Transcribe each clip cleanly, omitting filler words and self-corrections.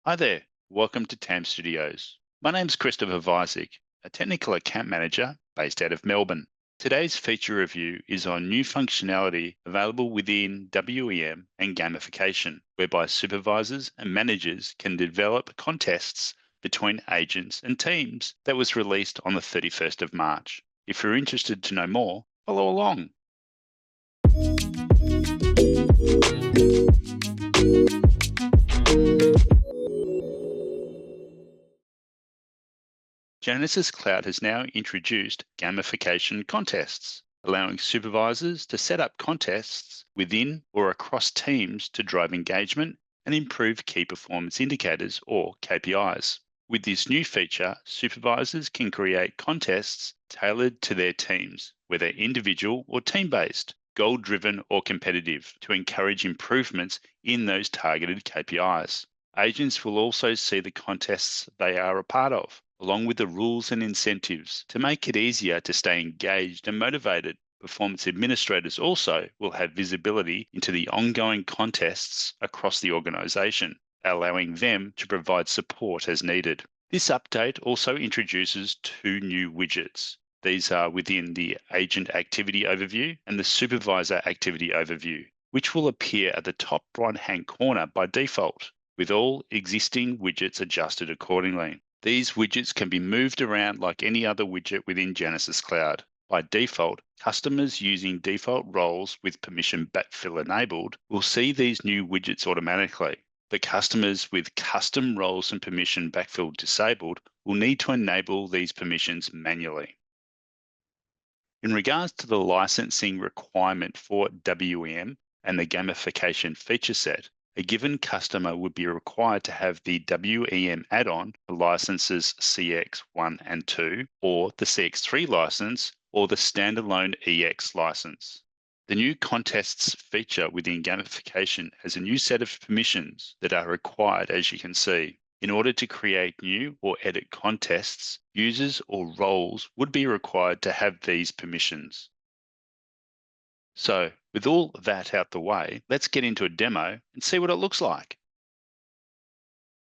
Hi there, welcome to TAM Studios. My name's Christopher Visick, a technical account manager based out of Melbourne. Today's feature review is on new functionality available within WEM and gamification, whereby supervisors and managers can develop contests between agents and teams that was released on the 31st of March. If you're interested to know more, follow along. Genesis Cloud has now introduced gamification contests, allowing supervisors to set up contests within or across teams to drive engagement and improve key performance indicators or KPIs. With this new feature, supervisors can create contests tailored to their teams, whether individual or team based, goal driven or competitive, to encourage improvements in those targeted KPIs. Agents will also see the contests they are a part of, along with the rules and incentives to make it easier to stay engaged and motivated. Performance administrators also will have visibility into the ongoing contests across the organisation, allowing them to provide support as needed. This update also introduces two new widgets. These are within the Agent Activity Overview and the Supervisor Activity Overview, which will appear at the top right-hand corner by default, with all existing widgets adjusted accordingly. These widgets can be moved around like any other widget within Genesis Cloud. By default, customers using default roles with permission backfill enabled will see these new widgets automatically. But customers with custom roles and permission backfill disabled will need to enable these permissions manually. In regards to the licensing requirement for WEM and the gamification feature set, a given customer would be required to have the WEM add-on for licenses CX1 and 2, or the CX3 license, or the standalone EX license. The new contests feature within gamification has a new set of permissions that are required, as you can see. In order to create new or edit contests, users or roles would be required to have these permissions. So with all that out the way, let's get into a demo and see what it looks like.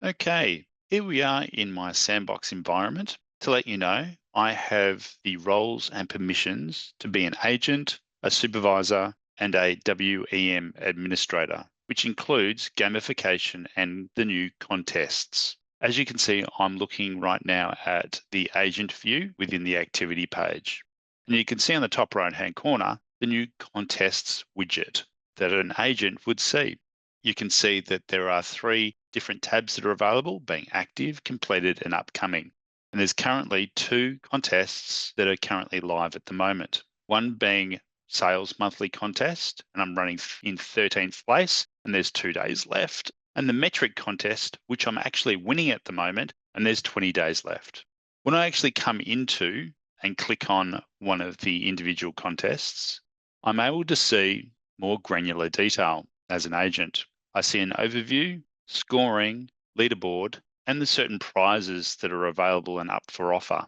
Okay, here we are in my sandbox environment. To let you know, I have the roles and permissions to be an agent, a supervisor, and a WEM administrator, which includes gamification and the new contests. As you can see, I'm looking right now at the agent view within the activity page. And you can see on the top right-hand corner, the new contests widget that an agent would see. You can see that there are three different tabs that are available, being active, completed, and upcoming. And there's currently two contests that are currently live at the moment. One being sales monthly contest, and I'm running in 13th place, and there's 2 days left. And the metric contest, which I'm actually winning at the moment, and there's 20 days left. When I actually come into and click on one of the individual contests, I'm able to see more granular detail as an agent. I see an overview, scoring, leaderboard, and the certain prizes that are available and up for offer.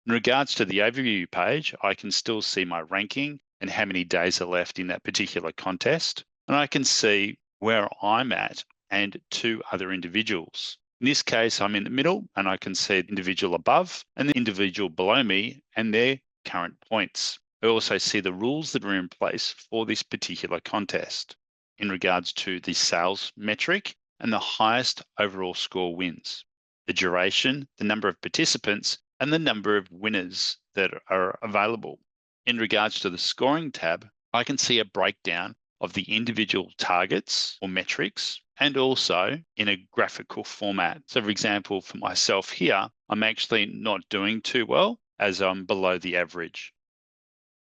In regards to the overview page, I can still see my ranking and how many days are left in that particular contest. And I can see where I'm at and two other individuals. In this case, I'm in the middle and I can see the individual above and the individual below me and their current points. I also see the rules that are in place for this particular contest in regards to the sales metric and the highest overall score wins, the duration, the number of participants, and the number of winners that are available. In regards to the scoring tab, I can see a breakdown of the individual targets or metrics and also in a graphical format. So for example, for myself here, I'm actually not doing too well as I'm below the average.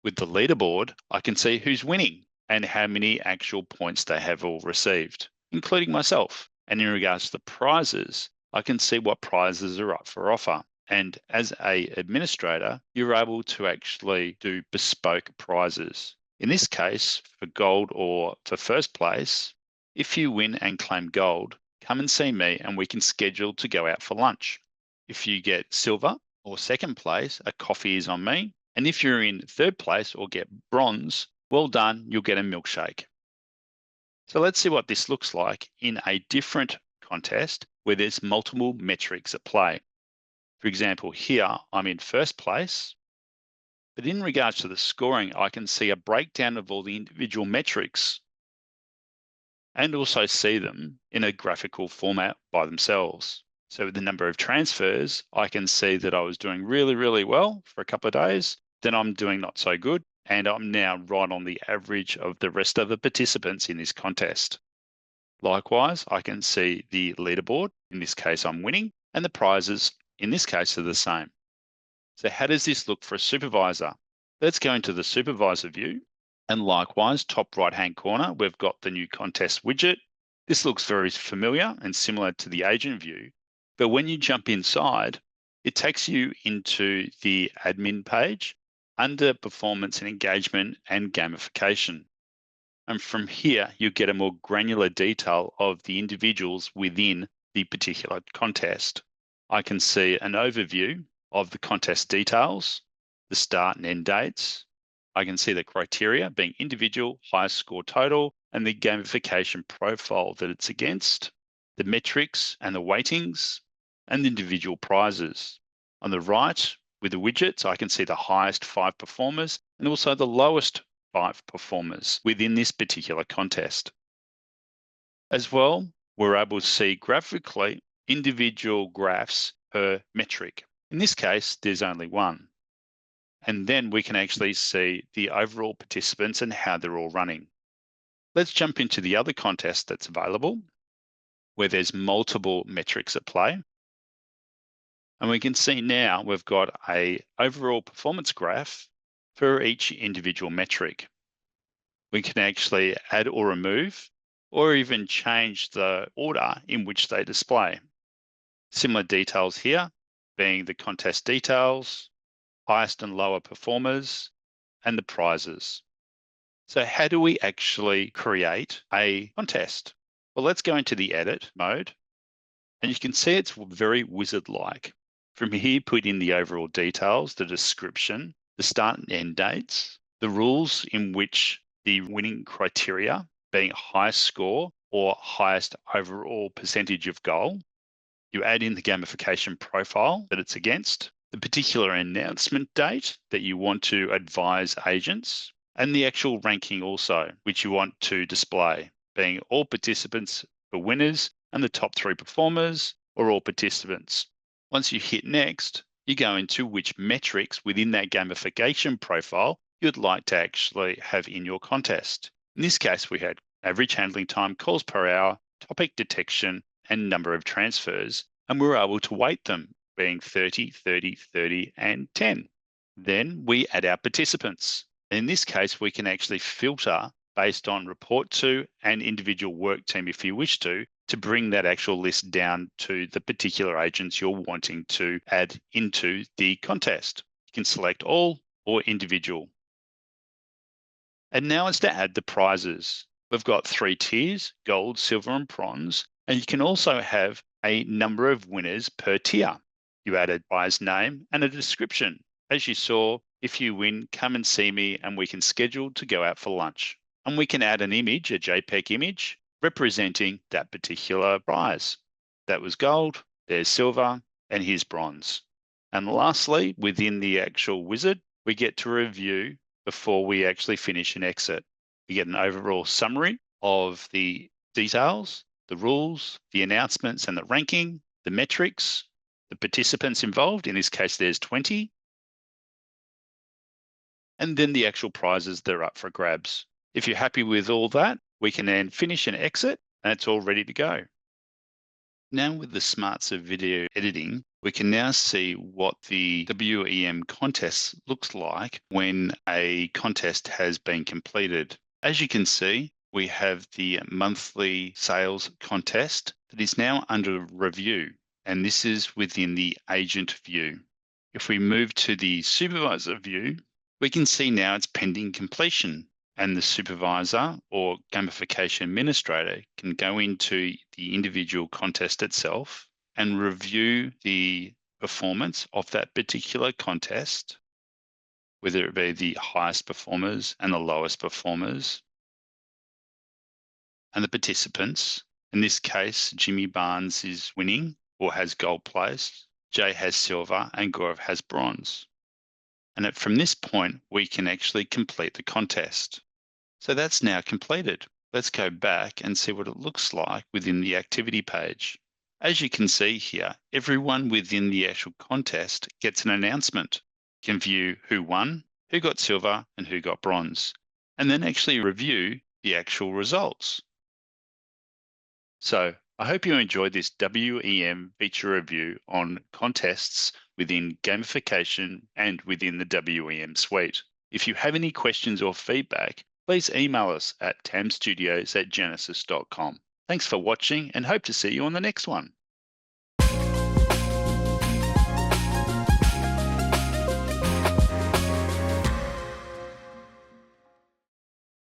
With the leaderboard, I can see who's winning and how many actual points they have all received, including myself. And in regards to the prizes, I can see what prizes are up for offer. And as an administrator, you're able to actually do bespoke prizes. In this case, for gold or for first place, if you win and claim gold, come and see me and we can schedule to go out for lunch. If you get silver or second place, a coffee is on me. And if you're in third place or get bronze, well done, you'll get a milkshake. So let's see what this looks like in a different contest where there's multiple metrics at play. For example, here I'm in first place, but in regards to the scoring, I can see a breakdown of all the individual metrics and also see them in a graphical format by themselves. So with the number of transfers, I can see that I was doing really, really well for a couple of days. Then I'm doing not so good. And I'm now right on the average of the rest of the participants in this contest. Likewise, I can see the leaderboard. In this case, I'm winning, and the prizes in this case are the same. So how does this look for a supervisor? Let's go into the supervisor view. And likewise, top right-hand corner, we've got the new contest widget. This looks very familiar and similar to the agent view. But when you jump inside, it takes you into the admin page under performance and engagement and gamification. And from here, you get a more granular detail of the individuals within the particular contest. I can see an overview of the contest details, the start and end dates. I can see the criteria being individual, highest score total, and the gamification profile that it's against, the metrics and the weightings, and the individual prizes. On the right, with the widgets, I can see the highest 5 performers and also the lowest 5 performers within this particular contest. As well, we're able to see graphically individual graphs per metric. In this case, there's only one. And then we can actually see the overall participants and how they're all running. Let's jump into the other contest that's available, where there's multiple metrics at play. And we can see now we've got an overall performance graph for each individual metric. We can actually add or remove, or even change the order in which they display. Similar details here, being the contest details, highest and lower performers, and the prizes. So how do we actually create a contest? Well, let's go into the edit mode, and you can see it's very wizard-like. From here, put in the overall details, the description, the start and end dates, the rules in which the winning criteria being highest score or highest overall percentage of goal. You add in the gamification profile that it's against, the particular announcement date that you want to advise agents, and the actual ranking also, which you want to display, being all participants for winners and the top 3 performers, or all participants. Once you hit next, you go into which metrics within that gamification profile you'd like to actually have in your contest. In this case, we had average handling time, calls per hour, topic detection, and number of transfers, and we were able to weight them, being 30, 30, 30, and 10. Then we add our participants. In this case, we can actually filter based on report to and individual work team if you wish to bring that actual list down to the particular agents you're wanting to add into the contest. You can select all or individual. And now it's to add the prizes. We've got 3 tiers, gold, silver, and bronze. And you can also have a number of winners per tier. You add a prize name and a description. As you saw, if you win, come and see me and we can schedule to go out for lunch. And we can add an image, a JPEG image, representing that particular prize. That was gold, there's silver, and here's bronze. And lastly, within the actual wizard, we get to review before we actually finish and exit. We get an overall summary of the details, the rules, the announcements and the ranking, the metrics, the participants involved. In this case, there's 20. And then the actual prizes that are up for grabs. If you're happy with all that, we can then finish and exit, and it's all ready to go. Now with the smarts of video editing, we can now see what the WEM contest looks like when a contest has been completed. As you can see, we have the monthly sales contest that is now under review, and this is within the agent view. If we move to the supervisor view, we can see now it's pending completion, and the supervisor or gamification administrator can go into the individual contest itself and review the performance of that particular contest, whether it be the highest performers and the lowest performers and the participants, In this case, Jimmy Barnes is winning or has gold place, Jay has silver, and Gaurav has bronze. And from this point, we can actually complete the contest. So that's now completed. Let's go back and see what it looks like within the activity page. As you can see here, everyone within the actual contest gets an announcement. You can view who won, who got silver, and who got bronze, and then actually review the actual results. So I hope you enjoyed this WEM feature review on contests within gamification and within the WEM suite. If you have any questions or feedback, please email us at tamstudios@genesis.com. Thanks for watching and hope to see you on the next one.